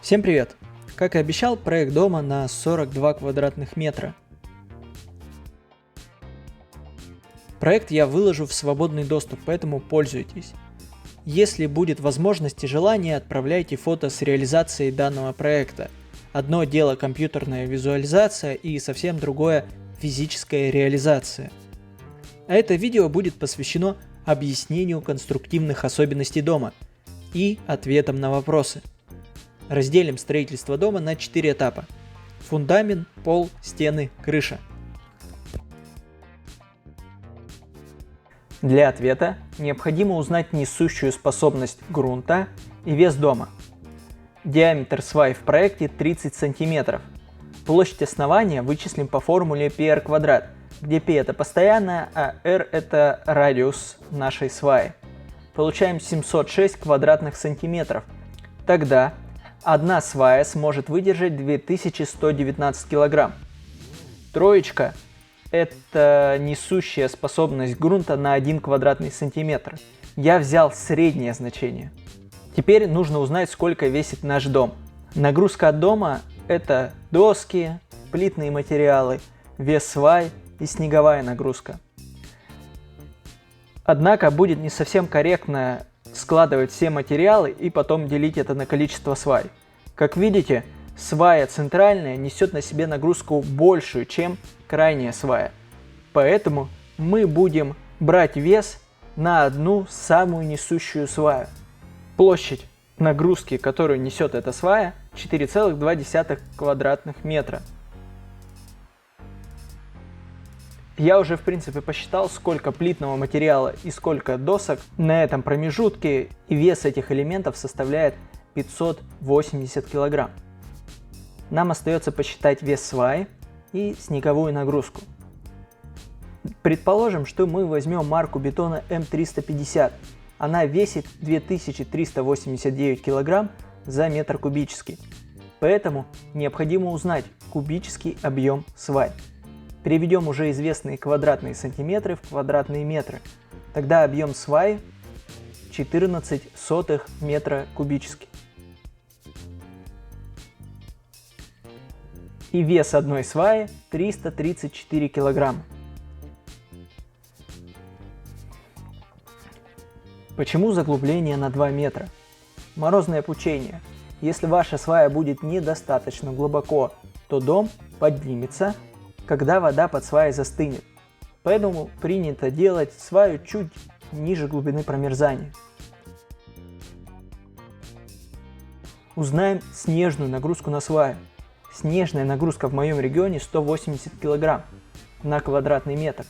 Всем привет! Как и обещал, проект дома на 42 квадратных метра. Проект я выложу в свободный доступ, поэтому пользуйтесь. Если будет возможность и желание, отправляйте фото с реализацией данного проекта. Одно дело компьютерная визуализация и совсем другое физическая реализация. А это видео будет посвящено объяснению конструктивных особенностей дома и ответам на вопросы. Разделим строительство дома на 4 этапа: фундамент, пол, стены, крыша. Для ответа необходимо узнать несущую способность грунта и вес дома. Диаметр свай в проекте 30 см. Площадь основания вычислим по формуле πr квадрат, где π это постоянная, а r это радиус нашей сваи. Получаем 706 квадратных сантиметров. Тогда одна свая сможет выдержать 2119 кг. Троечка – это несущая способность грунта на 1 квадратный сантиметр. Я взял среднее значение. Теперь нужно узнать, сколько весит наш дом. Нагрузка от дома – это доски, плитные материалы, вес свай и снеговая нагрузка. Однако будет не совсем корректно складывать все материалы и потом делить это на количество свай. Как видите, свая центральная несет на себе нагрузку большую, чем крайняя свая. Поэтому мы будем брать вес на одну самую несущую сваю. Площадь нагрузки, которую несет эта свая, 4,2 квадратных метра. Я уже в принципе посчитал, сколько плитного материала и сколько досок на этом промежутке, и вес этих элементов составляет 580 кг. Нам остается посчитать вес сваи и снеговую нагрузку. Предположим, что мы возьмем марку бетона М350. Она весит 2389 кг за метр кубический. Поэтому необходимо узнать кубический объем свай. Переведем уже известные квадратные сантиметры в квадратные метры. Тогда объем сваи 14 сотых метра кубический. И вес одной сваи 334 килограмма. Почему заглубление на 2 метра? Морозное пучение. Если ваша свая будет недостаточно глубоко, то дом поднимется, когда вода под сваей застынет. Поэтому принято делать сваю чуть ниже глубины промерзания. Узнаем снежную нагрузку на сваю. Снежная нагрузка в моем регионе 180 кг на квадратный метр.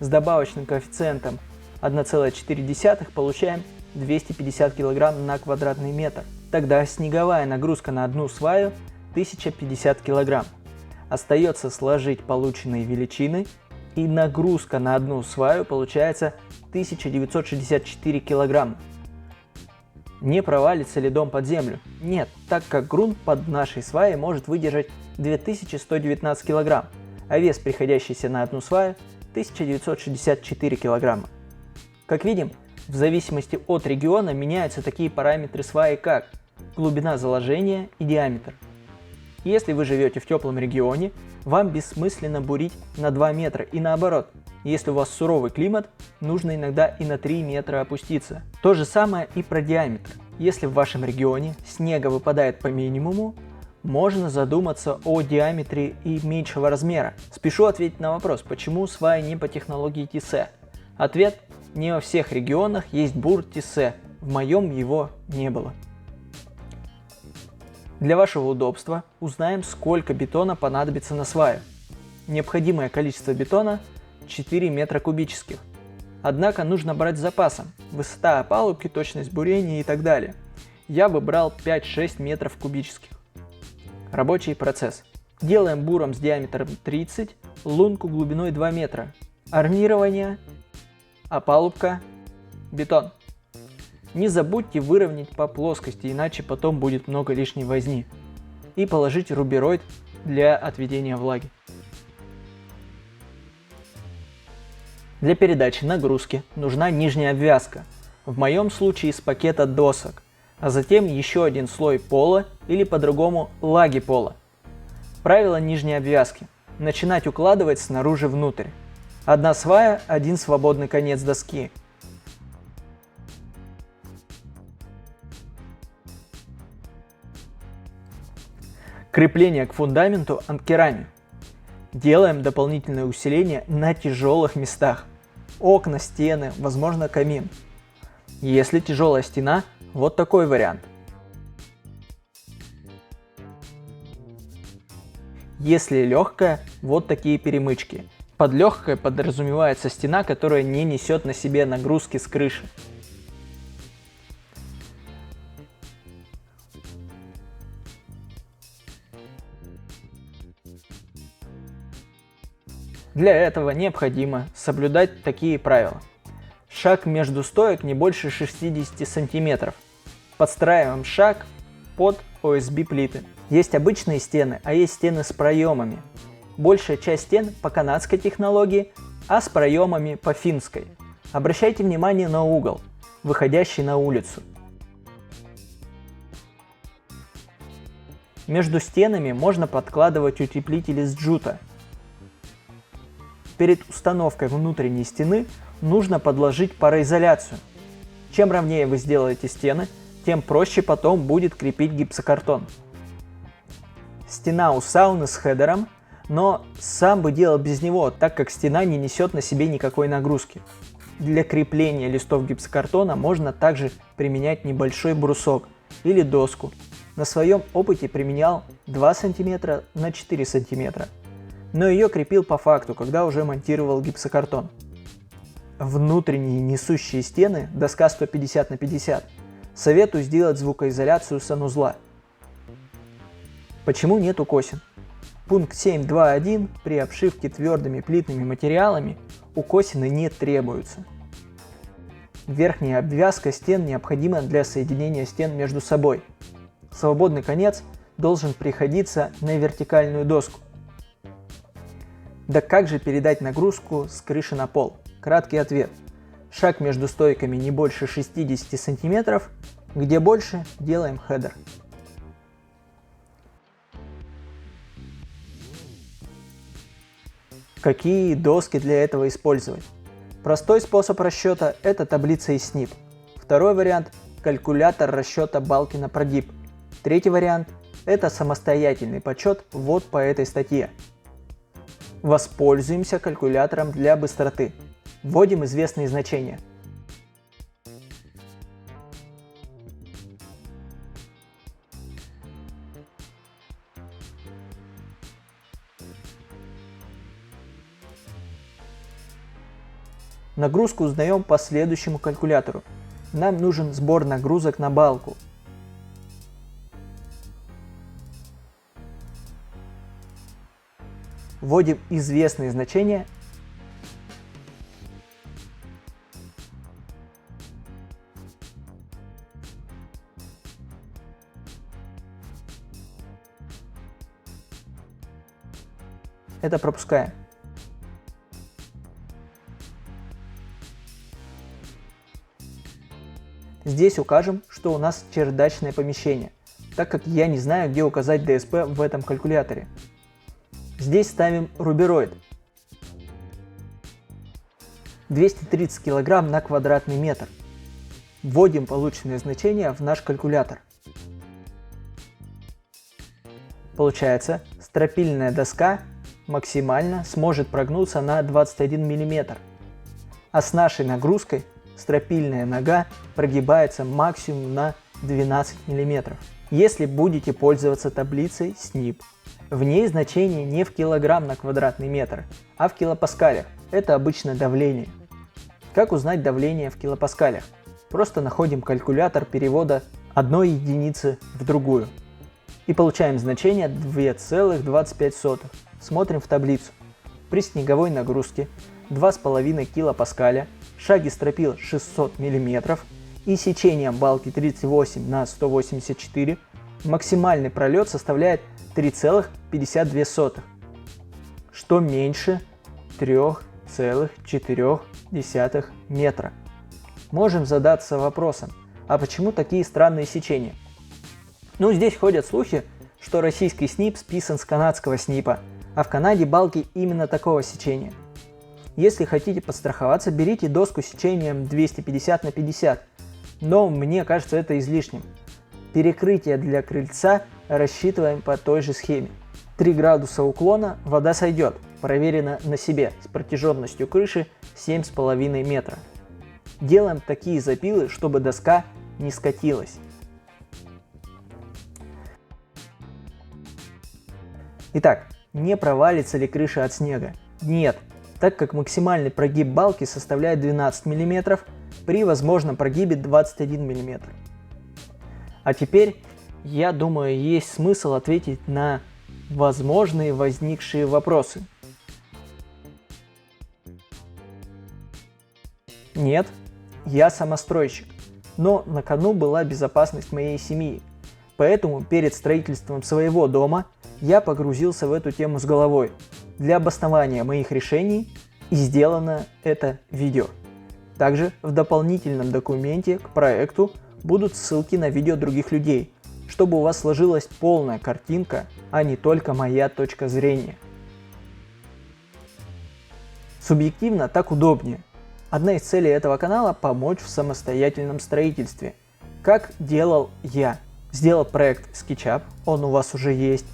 С добавочным коэффициентом 1,4 получаем 250 кг на квадратный метр. Тогда снеговая нагрузка на одну сваю 1050 кг. Остается сложить полученные величины, и нагрузка на одну сваю получается 1964 кг. Не провалится ли дом под землю? Нет, так как грунт под нашей сваей может выдержать 2119 кг, а вес, приходящийся на одну сваю, 1964 кг. Как видим, в зависимости от региона меняются такие параметры сваи, как глубина заложения и диаметр. Если вы живете в теплом регионе, вам бессмысленно бурить на 2 метра, и наоборот, если у вас суровый климат, нужно иногда и на 3 метра опуститься. То же самое и про диаметр. Если в вашем регионе снега выпадает по минимуму, можно задуматься о диаметре и меньшего размера. Спешу ответить на вопрос, почему сваи не по технологии Тиссе. Ответ: не во всех регионах есть бур Тиссе, в моем его не было. Для вашего удобства узнаем, сколько бетона понадобится на сваю. Необходимое количество бетона 4 метра кубических. Однако нужно брать с запасом: высота опалубки, точность бурения и так далее. Я бы брал 5-6 метров кубических. Рабочий процесс. Делаем буром с диаметром 30, лунку глубиной 2 метра. Армирование, опалубка, бетон. Не забудьте выровнять по плоскости, иначе потом будет много лишней возни. И положить рубероид для отведения влаги. Для передачи нагрузки нужна нижняя обвязка. В моем случае из пакета досок. а затем еще один слой пола или по-другому лаги пола. Правило нижней обвязки. Начинать укладывать снаружи внутрь. Одна свая, один свободный конец доски. Крепление к фундаменту анкерами. Делаем дополнительное усиление на тяжелых местах. Окна, стены, возможно камин. Если тяжелая стена, вот такой вариант. Если легкая, вот такие перемычки. Под легкой подразумевается стена, которая не несет на себе нагрузки с крыши. Для этого необходимо соблюдать такие правила. Шаг между стоек не больше 60 см. Подстраиваем шаг под OSB плиты. Есть обычные стены, а есть стены с проемами. Большая часть стен по канадской технологии, а с проемами по финской. Обращайте внимание на угол, выходящий на улицу. Между стенами можно подкладывать утеплители с джута. Перед установкой внутренней стены нужно подложить пароизоляцию. Чем ровнее вы сделаете стены, тем проще потом будет крепить гипсокартон. Стена у сауны с хедером, но сам бы делал без него, так как стена не несет на себе никакой нагрузки. Для крепления листов гипсокартона можно также применять небольшой брусок или доску. На своем опыте применял 2 см на 4 см. Но ее крепил по факту, когда уже монтировал гипсокартон. Внутренние несущие стены, доска 150 на 50, советую сделать звукоизоляцию санузла. Почему нет укосин? Пункт 7.2.1: при обшивке твердыми плитными материалами укосины не требуются. Верхняя обвязка стен необходима для соединения стен между собой. Свободный конец должен приходиться на вертикальную доску. Да как же передать нагрузку с крыши на пол? Краткий ответ. Шаг между стойками не больше 60 см, где больше делаем хедер. Какие доски для этого использовать? Простой способ расчета – это таблица из СНИП. Второй вариант – калькулятор расчета балки на прогиб. Третий вариант – это самостоятельный подсчет вот по этой статье. Воспользуемся калькулятором для быстроты. Вводим известные значения. Нагрузку узнаем по следующему калькулятору. Нам нужен сбор нагрузок на балку. Вводим известные значения. Это пропускаем. Здесь укажем, что у нас чердачное помещение, так как я не знаю, где указать ДСП в этом калькуляторе. Здесь ставим рубероид. 230 кг на квадратный метр. Вводим полученные значения в наш калькулятор. Получается, стропильная доска максимально сможет прогнуться на 21 мм, а с нашей нагрузкой стропильная нога прогибается максимум на 12 мм. Если будете пользоваться таблицей СНИП, в ней значение не в килограмм на квадратный метр, а в килопаскалях. Это обычно давление. Как узнать давление в килопаскалях? Просто находим калькулятор перевода одной единицы в другую. И получаем значение 2,25. Смотрим в таблицу. При снеговой нагрузке 2,5 килопаскаля, шаге стропил 600 мм и сечением балки 38 на 184 максимальный пролет составляет 3,52, что меньше 3,4 метра. Можем задаться вопросом, А почему такие странные сечения? Ну, здесь ходят слухи, что российский СНИП списан с канадского СНИПа, а в Канаде балки именно такого сечения. Если хотите подстраховаться, берите доску сечением 250 на 50, но мне кажется это излишним. Перекрытие для крыльца рассчитываем по той же схеме. 3 градуса уклона, вода сойдет, проверено на себе, с протяженностью крыши 7,5 метра. Делаем такие запилы, чтобы доска не скатилась. Итак, не провалится ли крыша от снега? Нет, так как максимальный прогиб балки составляет 12 мм, при возможном прогибе 21 мм. А теперь, я думаю, есть смысл ответить на возможные возникшие вопросы. Нет, я самостройщик, но на кону была безопасность моей семьи, поэтому перед строительством своего дома я погрузился в эту тему с головой. Для обоснования моих решений и сделано это видео. Также в дополнительном документе к проекту будут ссылки на видео других людей, чтобы у вас сложилась полная картинка, а не только моя точка зрения. Субъективно так удобнее. Одна из целей этого канала – помочь в самостоятельном строительстве. Как делал я. Сделал проект SketchUp, он у вас уже есть.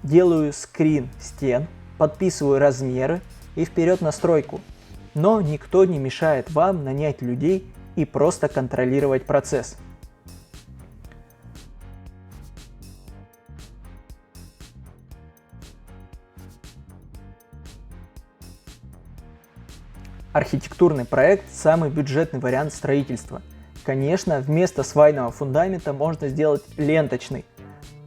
Делаю скрин стен, подписываю размеры и вперед на стройку. Но никто не мешает вам нанять людей и просто контролировать процесс. Архитектурный проект – самый бюджетный вариант строительства. Конечно, вместо свайного фундамента можно сделать ленточный.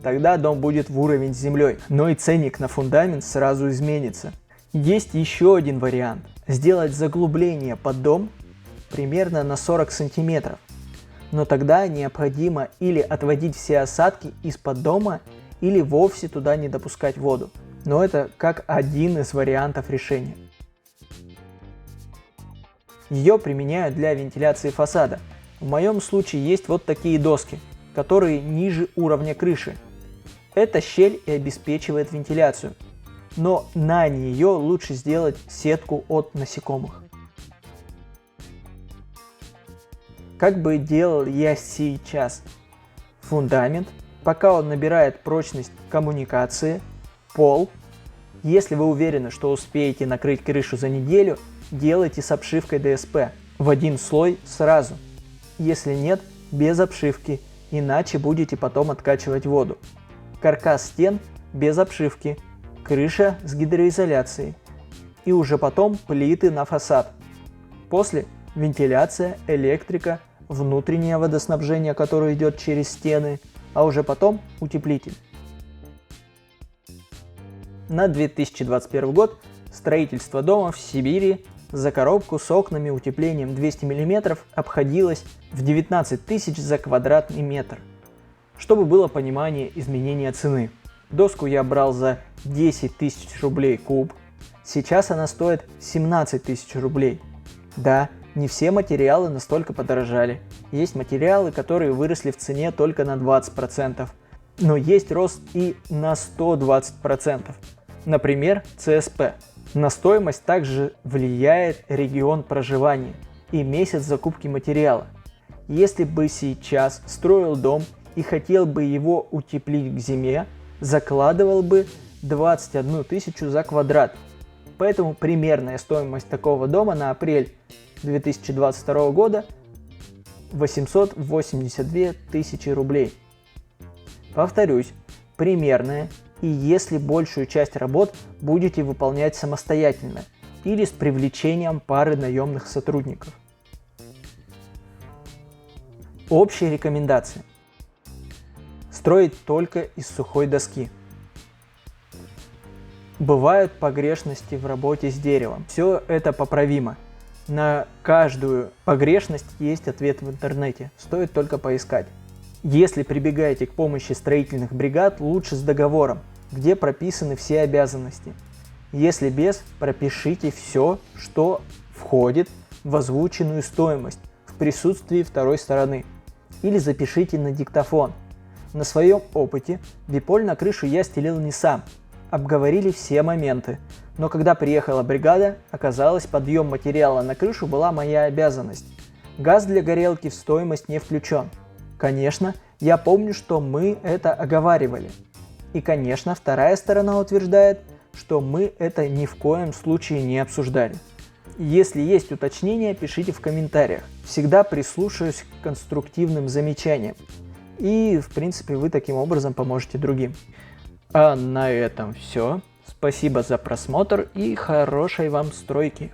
Тогда дом будет в уровень с землей, но и ценник на фундамент сразу изменится. Есть еще один вариант – сделать заглубление под дом примерно на 40 сантиметров. Но тогда необходимо или отводить все осадки из-под дома, или вовсе туда не допускать воду. Но это как один из вариантов решения. Ее применяют для вентиляции фасада. В моем случае есть вот такие доски, которые ниже уровня крыши. Эта щель и обеспечивает вентиляцию, но на нее лучше сделать сетку от насекомых. Как бы делал я сейчас? Фундамент, пока он набирает прочность коммуникации, пол. Если вы уверены, что успеете накрыть крышу за неделю, делайте с обшивкой ДСП в один слой сразу. Если нет, без обшивки, иначе будете потом откачивать воду. Каркас стен без обшивки, крыша с гидроизоляцией и уже потом плиты на фасад. После вентиляция, электрика, внутреннее водоснабжение, которое идет через стены, а уже потом утеплитель. На 2021 год строительство дома в Сибири за коробку с окнами утеплением 200 мм обходилось в 19 тысяч за квадратный метр. Чтобы было понимание изменения цены. Доску я брал за 10 тысяч рублей куб, сейчас она стоит 17 тысяч рублей. Да, не все материалы настолько подорожали. Есть материалы, которые выросли в цене только на 20%, но есть рост и на 120%. Например, ЦСП. На стоимость также влияет регион проживания и месяц закупки материала. Если бы сейчас строил дом и хотел бы его утеплить к зиме, закладывал бы 21 тысячу за квадрат. Поэтому примерная стоимость такого дома на апрель 2022 года 882 тысячи рублей. Повторюсь, примерная, и если большую часть работ будете выполнять самостоятельно или с привлечением пары наемных сотрудников. Общие рекомендации. Строить только из сухой доски. Бывают погрешности в работе с деревом. Все это поправимо. На каждую погрешность есть ответ в интернете. Стоит только поискать. Если прибегаете к помощи строительных бригад, лучше с договором, где прописаны все обязанности. Если без, пропишите все, что входит в озвученную стоимость в присутствии второй стороны. или запишите на диктофон. На своем опыте биполь на крышу я стелил не сам. Обговорили все моменты. Но когда приехала бригада, оказалось, подъем материала на крышу была моя обязанность. Газ для горелки в стоимость не включен. Конечно, я помню, что мы это оговаривали. И, конечно, вторая сторона утверждает, что мы это ни в коем случае не обсуждали. Если есть уточнения, пишите в комментариях. Всегда прислушаюсь к конструктивным замечаниям. И, в принципе, вы таким образом поможете другим. А на этом все. Спасибо за просмотр и хорошей вам стройки.